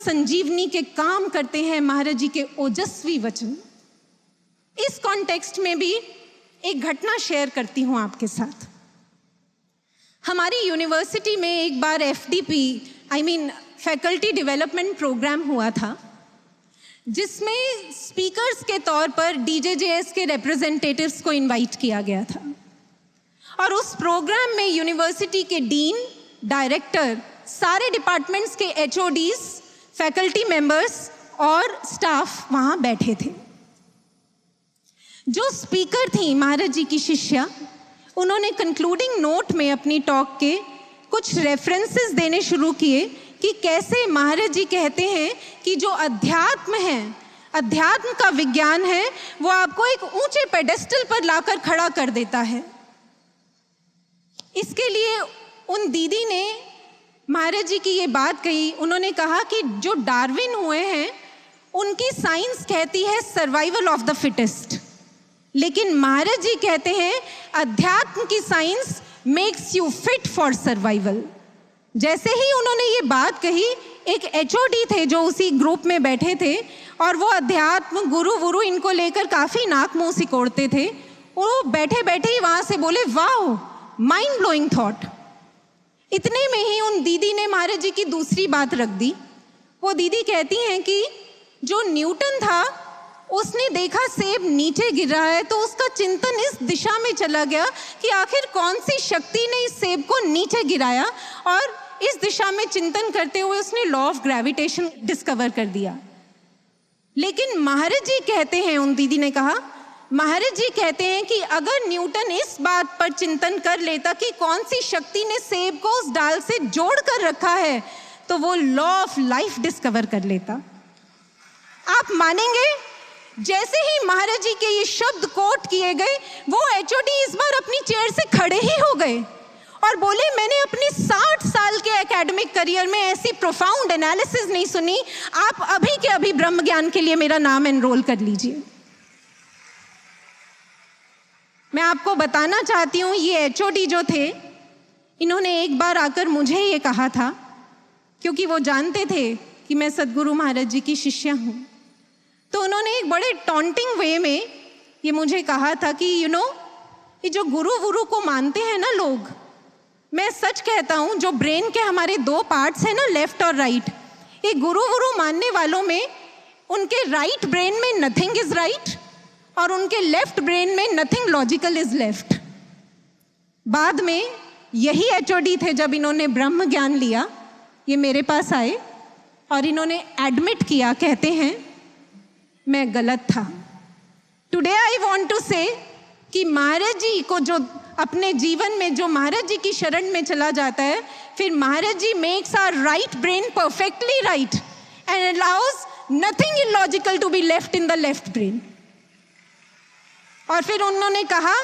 संजीवनी के काम करते हैं महाराज जी के ओजस्वी वचन। इस कॉन्टेक्स्ट में भी एक घटना शेयर करती हूं आपके साथ। हमारी यूनिवर्सिटी में एक बार FDP फैकल्टी डेवलपमेंट प्रोग्राम हुआ था, जिसमें स्पीकर्स के तौर पर DJJS के रिप्रेजेंटेटिव्स को इनवाइट किया गया था। और उस प्रोग्राम में यूनिवर्सिटी के डीन, डायरेक्टर, सारे डिपार्टमेंट्स के HODs, फैकल्टी मेंबर्स और स्टाफ वहां बैठे थे। जो स्पीकर थी महाराज जी की शिष्या, उन्होंने कंक्लूडिंग नोट में अपनी टॉक के कुछ रेफरेंसेस देने शुरू किए कि कैसे महाराज जी कहते हैं कि जो अध्यात्म है, अध्यात्म का विज्ञान है, वो आपको एक ऊंचे पेडेस्टल पर लाकर खड़ा कर देता है। इसके लिए उन दीदी ने महाराज जी की ये बात कही। उन्होंने कहा कि जो डार्विन हुए हैं उनकी साइंस कहती है सर्वाइवल ऑफ द फिटेस्ट, लेकिन महाराज जी कहते हैं अध्यात्म की science makes you fit for survival. जैसे ही उन्होंने ये बात कही, एक HOD थे जो उसी ग्रुप में बैठे थे और वो अध्यात्म गुरु इनको लेकर काफ़ी नाक मुंह सिकोड़ते थे। वो बैठे बैठे ही वहाँ से बोले, वाओ, माइंड ब्लोइंग थॉट। इतने में ही उन दीदी ने महाराज जी की दूसरी बात रख दी। वो दीदी कहती हैं कि जो न्यूटन था, उसने देखा सेब नीचे गिर रहा है, तो उसका चिंतन इस दिशा में चला गया कि आखिर कौन सी शक्ति ने इस सेब को नीचे गिराया, और इस दिशा में चिंतन करते हुए उसने लॉ ऑफ ग्रेविटेशन डिस्कवर कर दिया। लेकिन महाराज जी कहते हैं, उन दीदी ने कहा, महाराज जी कहते हैं कि अगर न्यूटन इस बात पर चिंतन कर लेता कि कौन सी शक्ति ने सेब को उस डाल से जोड़ कर रखा है, तो वो लॉ ऑफ लाइफ डिस्कवर कर लेता। आप मानेंगे, जैसे ही महाराज जी के ये शब्द कोट किए गए, वो HOD इस बार अपनी चेयर से खड़े ही हो गए और बोले, मैंने अपने 60 साल के एकेडमिक करियर में ऐसी प्रोफाउंड एनालिसिस नहीं सुनी। आप अभी के अभी ब्रह्म ज्ञान के लिए मेरा नाम एनरोल कर लीजिए। मैं आपको बताना चाहती हूँ, ये HOD जो थे, इन्होंने एक बार आकर मुझे ये कहा था, क्योंकि वो जानते थे कि मैं सद्गुरु महाराज जी की शिष्या हूँ। तो उन्होंने एक बड़े टॉन्टिंग वे में ये मुझे कहा था कि ये जो गुरु को मानते हैं ना लोग, मैं सच कहता हूँ, जो ब्रेन के हमारे 2 पार्ट्स हैं ना, लेफ्ट और राइट, ये गुरु मानने वालों में उनके राइट ब्रेन में नथिंग इज राइट और उनके लेफ्ट ब्रेन में नथिंग लॉजिकल इज लेफ्ट। बाद में यही HOD थे, जब इन्होंने ब्रह्म ज्ञान लिया, ये मेरे पास आए और इन्होंने एडमिट किया, कहते हैं मैं गलत था। टुडे आई वॉन्ट टू से कि महाराज जी को जो अपने जीवन में जो महाराज जी की शरण में चला जाता है, फिर Maharaj ji makes our right brain perfectly right and allows nothing illogical to be left in the left brain. और फिर उन्होंने कहा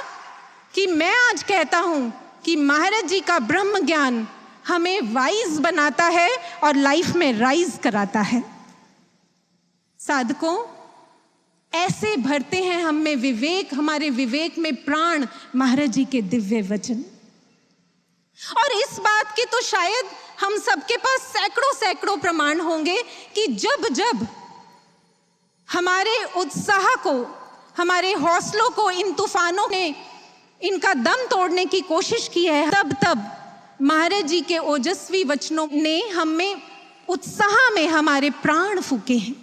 कि मैं आज कहता हूं कि महाराज जी का ब्रह्म ज्ञान हमें वाइज बनाता है और लाइफ में राइज कराता है। साधकों, ऐसे भरते हैं हम में विवेक, हमारे विवेक में प्राण महाराज जी के दिव्य वचन। और इस बात के तो शायद हम सबके पास सैकड़ों प्रमाण होंगे कि जब जब हमारे उत्साह को, हमारे हौसलों को इन तूफानों ने इनका दम तोड़ने की कोशिश की है, तब तब महाराज जी के ओजस्वी वचनों ने हम में उत्साह में हमारे प्राण फूके हैं।